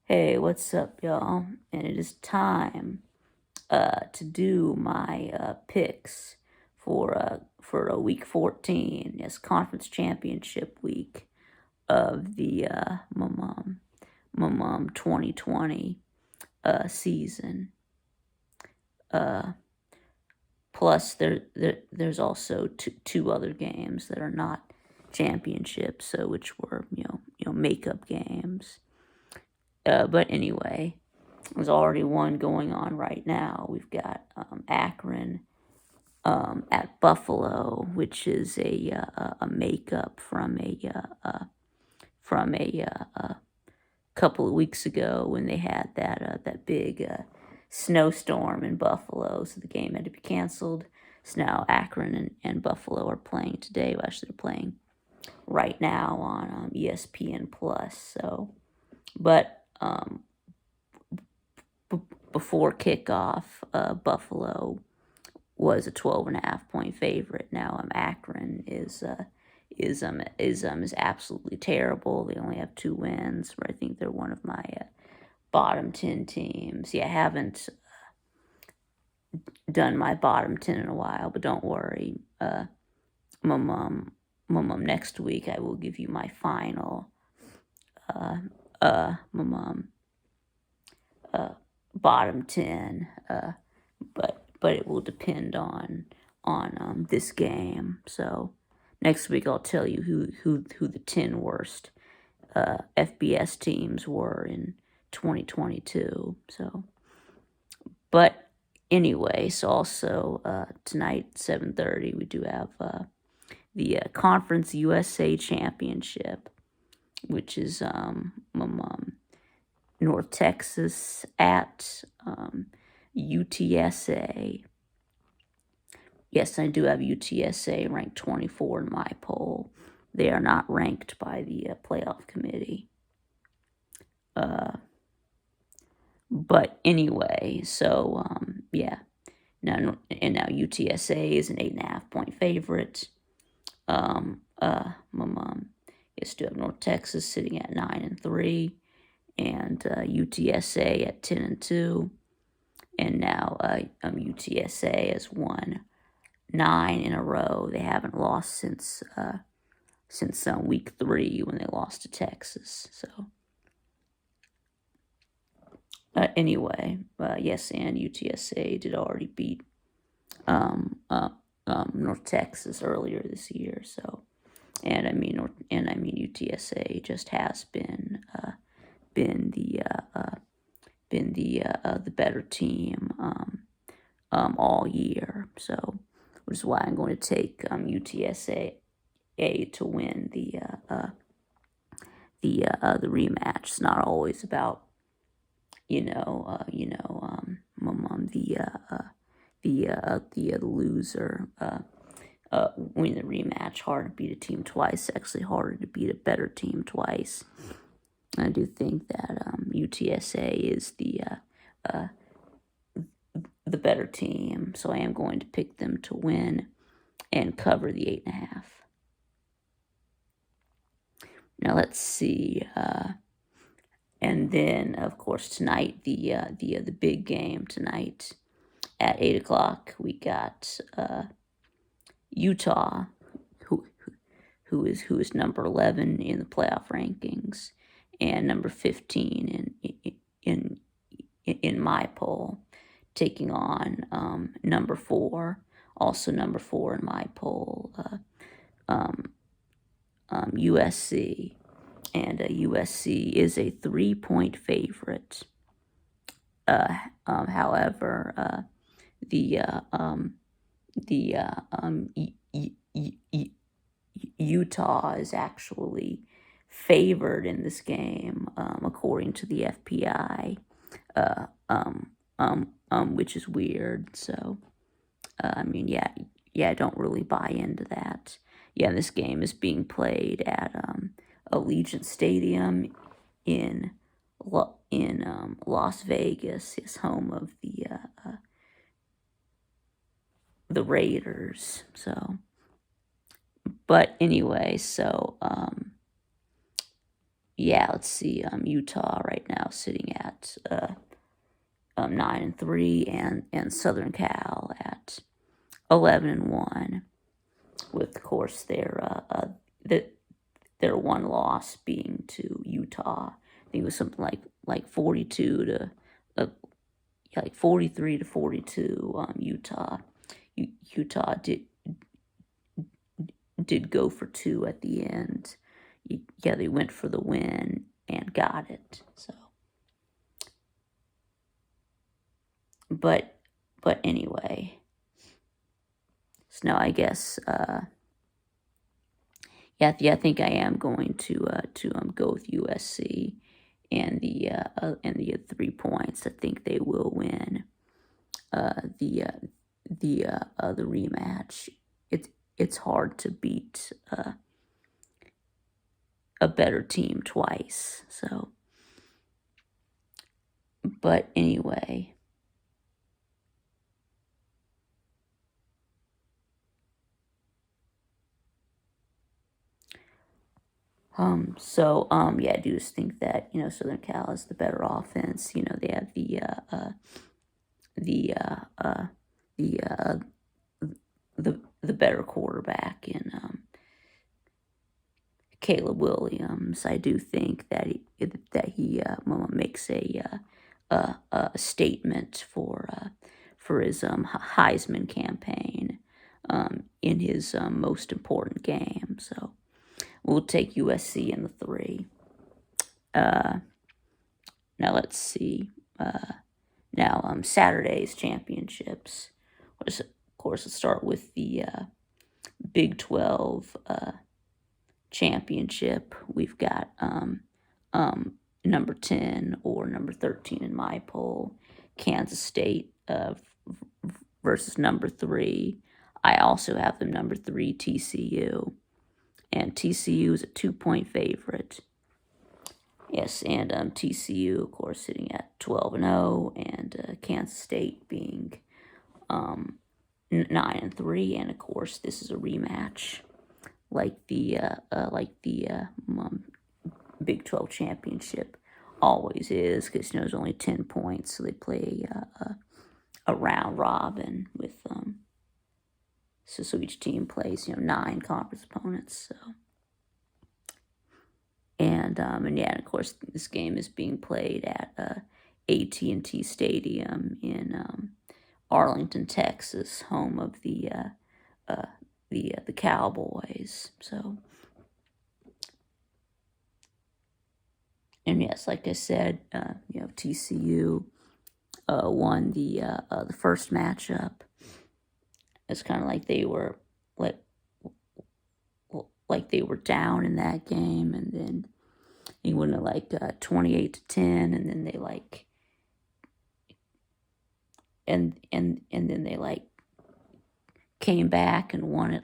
Hey, what's up, y'all? And it is time to do my picks for a week 14. Yes, conference championship week of the Mum 2020 season. Uh, Plus, there's also two other games that are not championships, so which were makeup games. But anyway, there's already one going on right now. We've got Akron at Buffalo, which is a makeup from a couple of weeks ago when they had that big snowstorm in Buffalo, so the game had to be canceled. So now Akron and Buffalo are playing today. Well, actually, they're playing right now on ESPN Plus. So, but before kickoff, Buffalo was a 12.5 point favorite. Now Akron is absolutely terrible. They only have 2 wins. But I think they're one of my bottom 10 teams. Yeah, I haven't done my bottom 10 in a while, but don't worry. Next week I will give you my final bottom 10. But it will depend on this game. So next week I'll tell you who the 10 worst FBS teams were in 2022. So, but anyway, so also tonight 7:30 we do have the Conference USA Championship, which is North Texas at UTSA. Yes, I do have UTSA ranked 24 in my poll. They are not ranked by the playoff committee. But anyway, so yeah. Now UTSA is an 8.5 point favorite. My mom is still have North Texas sitting at 9-3, and UTSA at 10-2, and now UTSA has won 9 in a row. They haven't lost since week 3 when they lost to Texas. So anyway, yes, and UTSA did already beat North Texas earlier this year. So, and I mean UTSA just has been the better team all year. So, which is why I'm going to take UTSA to win the rematch. It's not always about the loser win the rematch. Hard to beat a team twice. Actually, harder to beat a better team twice. I do think that UTSA is the better team, so I am going to pick them to win and cover the 8.5. Now let's see. And then, of course, tonight the big game tonight at 8 o'clock. We got Utah, who is number 11 in the playoff rankings, and number 15 in my poll, taking on number 4, also number 4 in my poll, USC. And USC is a 3-point favorite. However, Utah is actually favored in this game, according to the FPI, which is weird. So, I don't really buy into that. Yeah, this game is being played at Allegiant Stadium in Las Vegas, is home of the Raiders. So, but anyway, so yeah, let's see. Utah right now sitting at 9-3, and Southern Cal at 11-1, with of course their one loss being to Utah. I think it was something like 42 to uh, yeah, like 43 to 42. Utah. Utah did go for two at the end. Yeah, they went for the win and got it. So, but anyway, so now I guess yeah, I think I am going to go with USC and the 3 points. I think they will win the rematch. It's hard to beat a better team twice. So, but anyway, yeah, I do just think that Southern Cal is the better offense. They have the uh, uh, the uh, the better quarterback in Caleb Williams. I do think that he makes a statement for his Heisman campaign in his most important game. So we'll take USC in the 3. Now let's see. Now Saturday's championships. Of course, let's start with the Big 12 championship. We've got number 10 or number 13 in my poll, Kansas State versus number 3. I also have them number 3, TCU. And TCU is a 2-point favorite. Yes, and TCU, of course, sitting at 12-0, and Kansas State being 9-3, and of course, this is a rematch, like the Big 12 championship always is, because there's only 10 points, so they play a round robin with so each team plays 9 conference opponents. So. And yeah, and of course, this game is being played at AT&T Stadium in Arlington, Texas, home of the Cowboys. So, and yes, like I said, TCU won the first matchup. It's kind of like they were like they were down in that game, and then he won it 28-10, and then they and then they came back and won it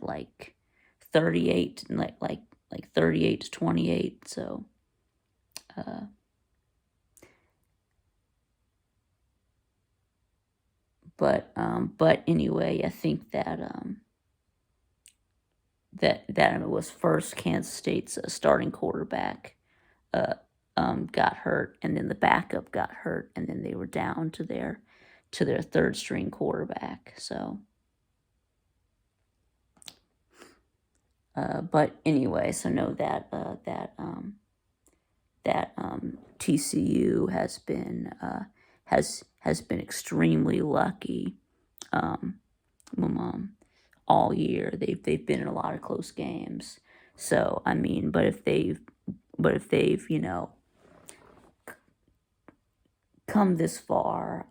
38 and like 38-28. So but anyway, I think that that it was first Kansas State's starting quarterback got hurt, and then the backup got hurt, and then they were down to their third string quarterback. So but anyway, so know that TCU has been extremely lucky all year. They've been in a lot of close games. So I mean, but if they've come this far,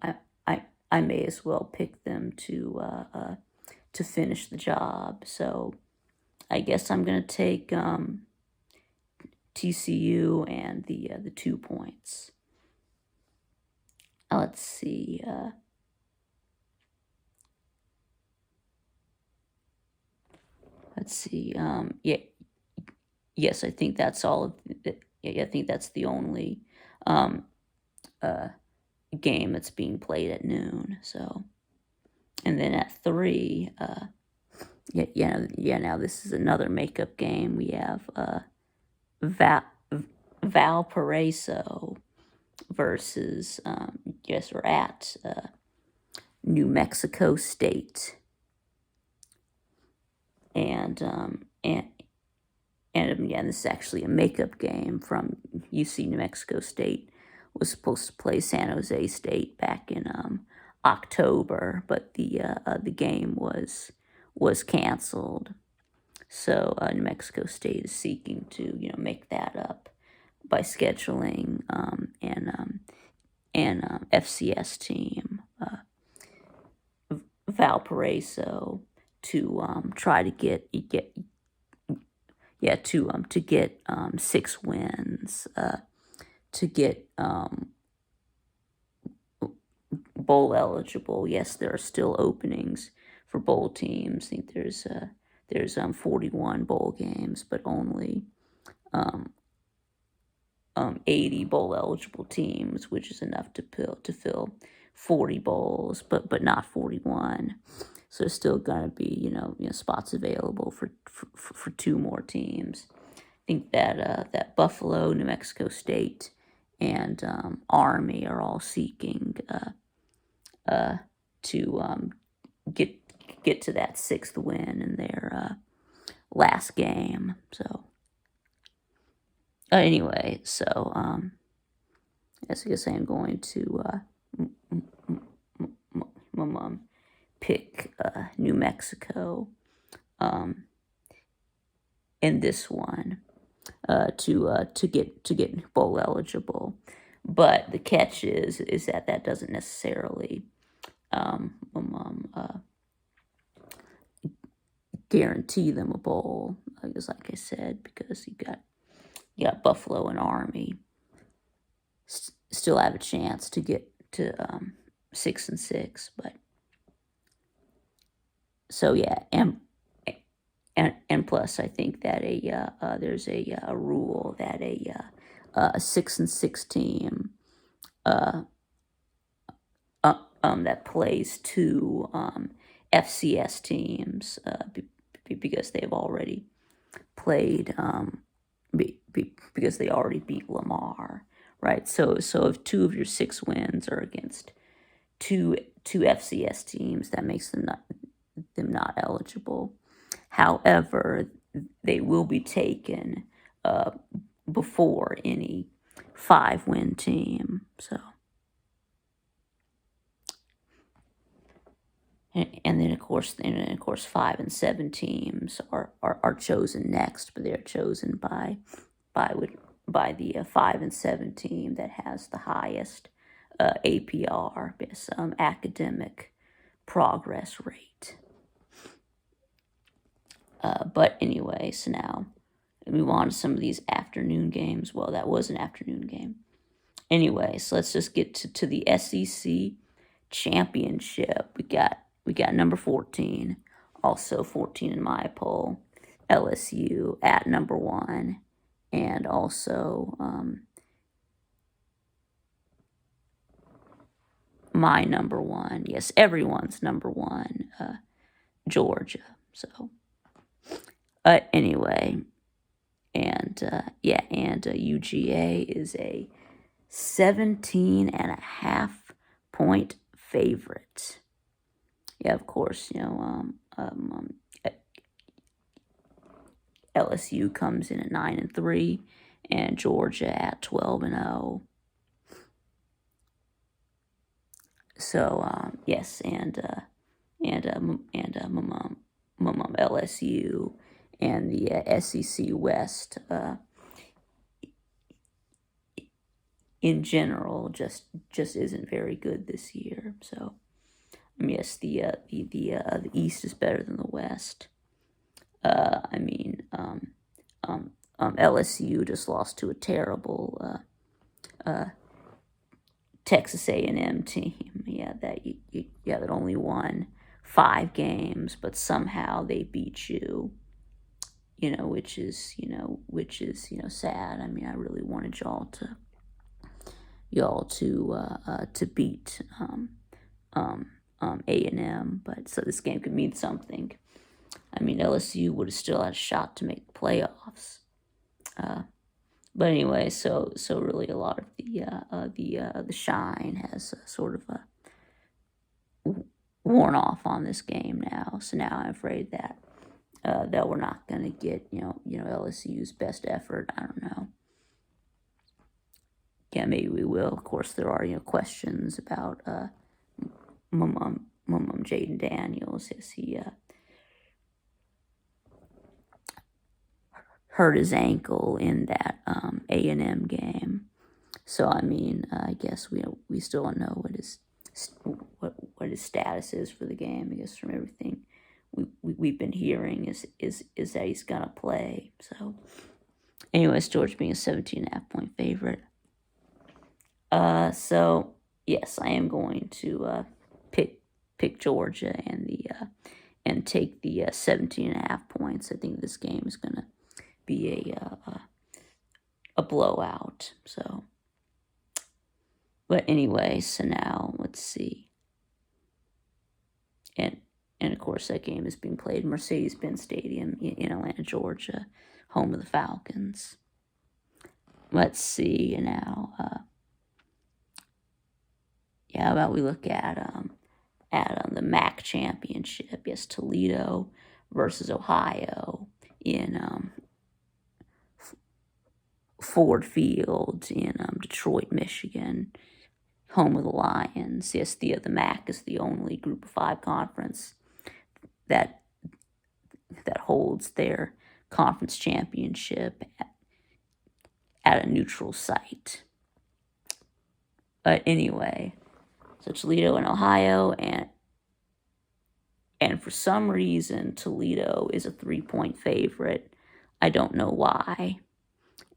I may as well pick them to finish the job. So I guess I'm gonna take TCU and the 2 points. Let's see. Let's see. Yeah. Yes, I think that's all. I think that's the only game that's being played at noon. So, and then at 3, yeah. Now this is another makeup game. We have Valparaiso versus yes, we're at New Mexico State, and yeah, this is actually a makeup game from UC New Mexico State. Was supposed to play San Jose State back in October, but the game was canceled. So New Mexico State is seeking to make that up by scheduling an FCS team, Valparaiso, to try to get to get 6 wins, to get bowl eligible. Yes, there are still openings for bowl teams. I think there's 41 bowl games, but only 80 bowl eligible teams, which is enough to fill 40 bowls, but not 41. So there's still gonna be spots available for 2 more teams. I think that Buffalo, New Mexico State, and Army are all seeking to get to that 6th win in their last game. So anyway, so as I guess I'm going to pick New Mexico in this one to get bowl eligible. But the catch is that doesn't necessarily guarantee them a bowl. Because like I said, because you got Buffalo and Army still have a chance to get to 6-6, but so yeah, and plus I think that there's a rule that a 6-6 team that plays 2 FCS teams because they've already played because they already beat Lamar, right? So if 2 of your 6 wins are against two FCS teams, that makes them not eligible. However, they will be taken before any 5-win team. So, and then of course 5 and 7 teams are chosen next, but they're chosen by the 5 and 7 team that has the highest APR, academic progress rate. But anyway, so now we move on to some of these afternoon games. Well, that was an afternoon game. Anyway, so let's just get to the SEC championship. We got number 14, also 14 in my poll, LSU at number 1, and also my number 1. Yes, everyone's number 1, Georgia. So anyway, and UGA is a 17.5 point favorite. Yeah, of course, LSU comes in at 9-3, and Georgia at 12-0. So yes, and LSU and the SEC West in general just isn't very good this year. So yes, the East is better than the West. LSU just lost to a terrible Texas A&M team. Yeah, that only won 5 games, but somehow they beat you. Which is sad. I mean, I really wanted y'all to beat A&M, but so this game could mean something. I mean, LSU would have still had a shot to make the playoffs. But anyway, so really a lot of the shine has sort of worn off on this game now. So now I'm afraid that that we're not going to get LSU's best effort. I don't know. Yeah, maybe we will. Of course, there are questions about Mum Jaden Daniels. Is he hurt his ankle in that A&M game? So I mean, I guess we still don't know what his status is for the game. I guess from everything we've been hearing is that he's gonna play. So, anyways, Georgia being a 17.5 point favorite. So yes, I am going to pick Georgia and take the 17.5 points. I think this game is gonna be a blowout. So. But anyway, so now let's see. And of course that game is being played in Mercedes-Benz Stadium in Atlanta, Georgia, home of the Falcons. Let's see now. How about we look at the MAC championship? Yes, Toledo versus Ohio in Ford Field in Detroit, Michigan, home of the Lions. Yes, the MAC is the only Group of 5 conference that holds their conference championship at a neutral site. But anyway, so Toledo and Ohio, and for some reason Toledo is a 3-point favorite. I don't know why.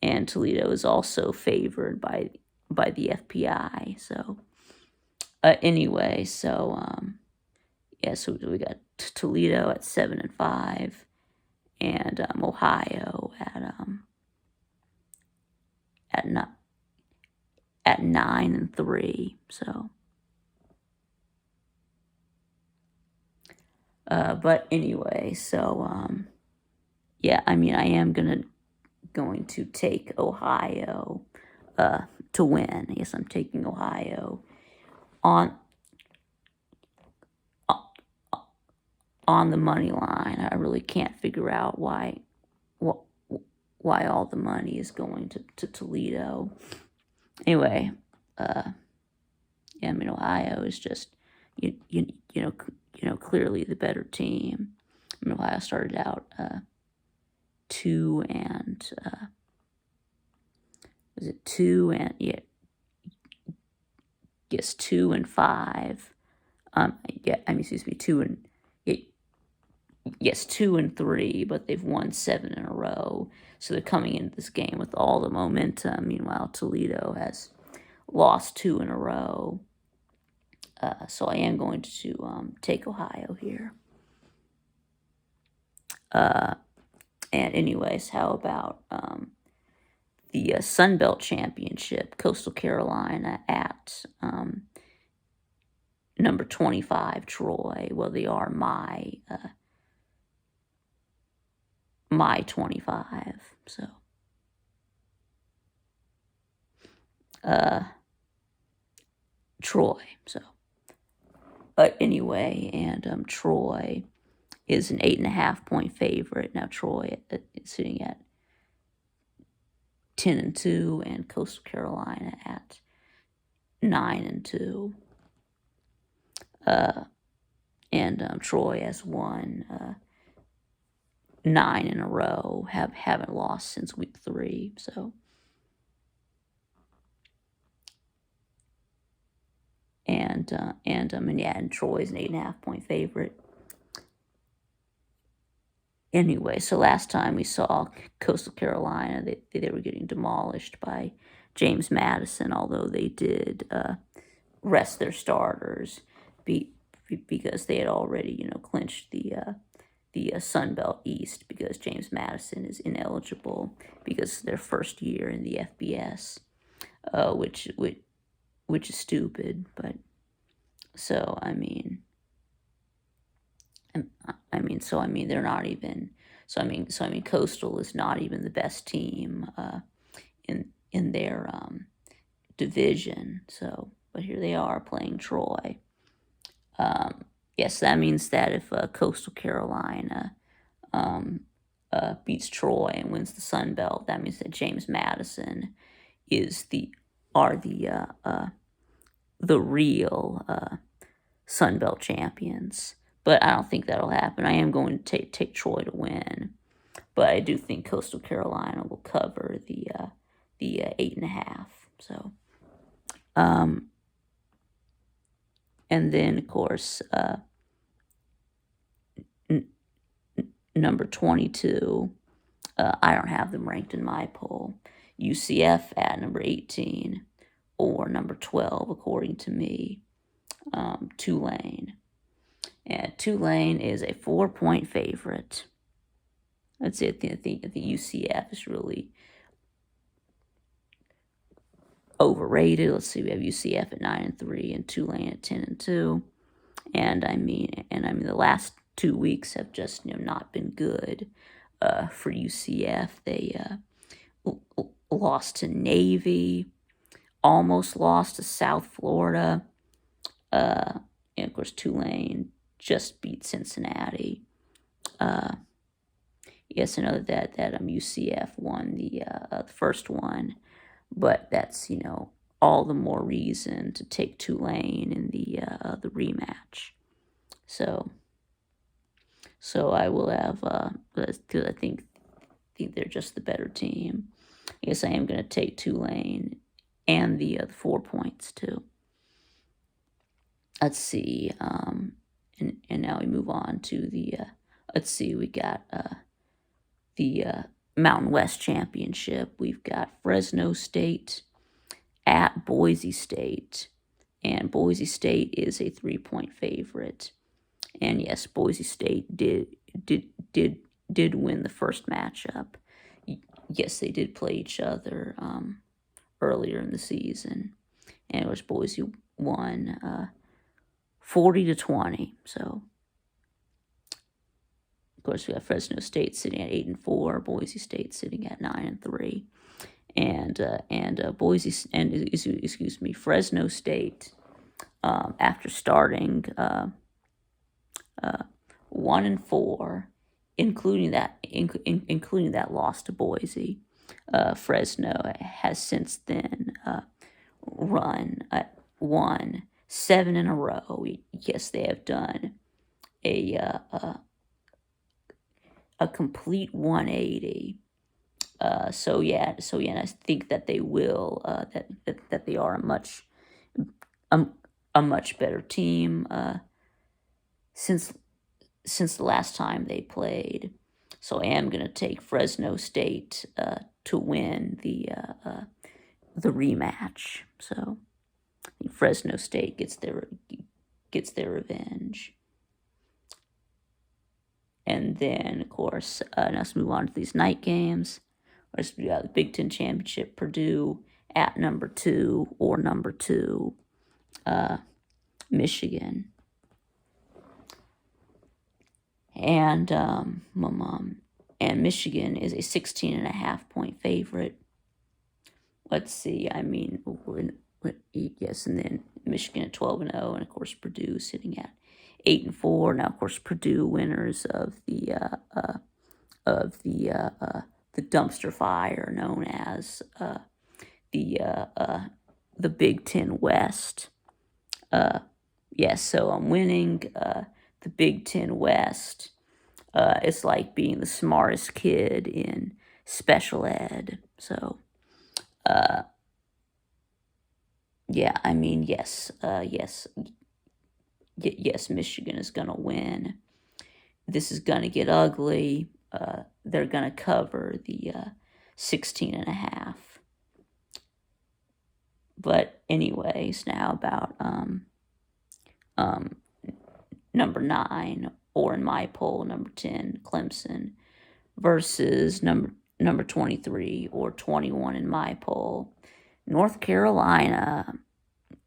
And Toledo is also favored by the FPI. So anyway, so so we got Toledo at 7-5, and Ohio at 9-3. So, but anyway, so I mean, I am going to take Ohio to win. I guess I'm taking Ohio on the money line. I really can't figure out why all the money is going to Toledo. Anyway, I mean, Ohio is just clearly the better team. I mean, Ohio started out 2 and was it 2 and yes 2-5. Excuse me, 2-3, but they've won 7 in a row. So they're coming into this game with all the momentum. Meanwhile, Toledo has lost 2 in a row. So I am going to take Ohio here. And anyways, how about the Sun Belt Championship? Coastal Carolina at number 25 Troy. Well, they are my 25. So Troy. So but anyway, and Troy is an 8.5 point favorite. Now Troy is sitting at 10-2, and Coastal Carolina at 9-2. And Troy has won 9 in a row. Haven't lost since week 3. So. And Troy's an 8.5 point favorite. Anyway, so last time we saw Coastal Carolina, they were getting demolished by James Madison, although they did rest their starters because they had already, clinched the Sun Belt East, because James Madison is ineligible because of their first year in the FBS, which is stupid. But so I mean, they're not even. So I mean, Coastal is not even the best team in their division. So, but here they are playing Troy. Yes, that means that if Coastal Carolina beats Troy and wins the Sun Belt, that means that James Madison is the real Sun Belt champions. But I don't think that'll happen. I am going to take Troy to win, but I do think Coastal Carolina will cover the 8.5. So, and then of course number 22. I don't have them ranked in my poll. UCF at number 18 or number 12 according to me. Tulane. And Tulane is a 4-point favorite. That's it. I think the UCF is really overrated. Let's see. We have UCF at 9-3 and Tulane at 10-2. And I mean, the last 2 weeks have just not been good for UCF. They lost to Navy, almost lost to South Florida, and of course Tulane just beat Cincinnati. Yes, I know that UCF won the first one, but that's all the more reason to take Tulane in the rematch. So I will have because I think they're just the better team. I guess I am going to take Tulane and the 4 points too. Let's see, and now we move on to the let's see, we got the Mountain West Championship. We've got Fresno State at Boise State, and Boise State is a 3-point favorite. And yes, Boise State did win the first matchup. Yes, they did play each other earlier in the season, and it was Boise won 40-20. So, of course, we have Fresno State sitting at 8-4, Boise State sitting at 9-3, and Boise and excuse me, Fresno State after starting 1-4, including that loss to Boise. Fresno has since then won 7 in a row. Yes, they have done a complete 180. So yeah, and I think that they will that they are a much better team since the last time they played. So I am going to take Fresno State to win the rematch. So I think Fresno State gets their revenge. And then, of course, now let's move on to these night games. We got the Big Ten Championship, Purdue at number 2 or number 2, Michigan. And Michigan is a 16.5-point favorite. Let's see. I mean, yes, and then Michigan at 12-0, and of course Purdue sitting at 8-4. Now, of course, Purdue winners of the dumpster fire known as the Big Ten West. Yes, so I'm winning the Big Ten West. It's like being the smartest kid in special ed. So, yeah, I mean, yes, Michigan is going to win. This is going to get ugly. They're going to cover the 16.5. But anyways, now about number 9, or in my poll, number 10, Clemson, versus number 23 or 21 in my poll, North Carolina,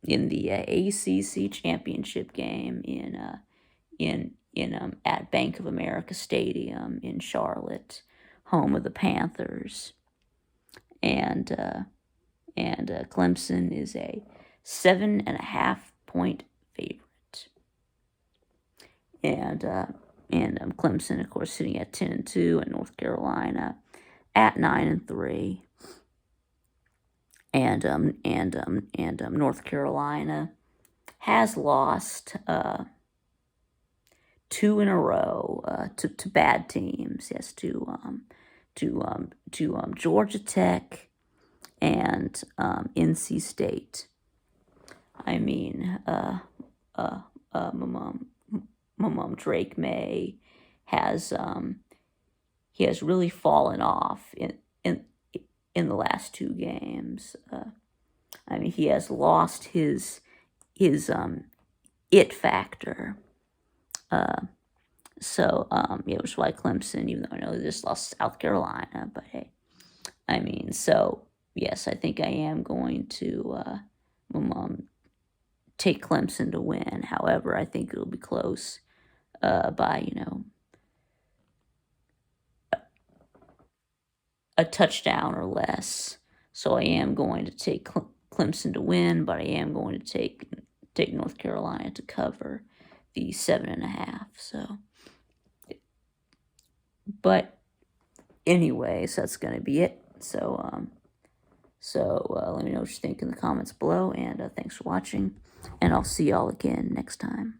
in the ACC championship game at Bank of America Stadium in Charlotte, home of the Panthers. and Clemson is a 7.5 point favorite, and Clemson, of course, sitting at 10-2, and North Carolina at 9-3, and North Carolina has lost two in a row to bad teams. Yes, to Georgia Tech and NC State. I mean, my mom Drake May has he has really fallen off in the last two games. I mean, he has lost his it factor. So yeah, which is why Clemson, even though I know they just lost South Carolina, but hey, I mean, so yes, I think I am going to take Clemson to win. However, I think it'll be close by a touchdown or less. So I am going to take Clemson to win, but I am going to take North Carolina to cover the 7.5. So, but anyways, that's going to be it. So let me know what you think in the comments below, and thanks for watching, and I'll see y'all again next time.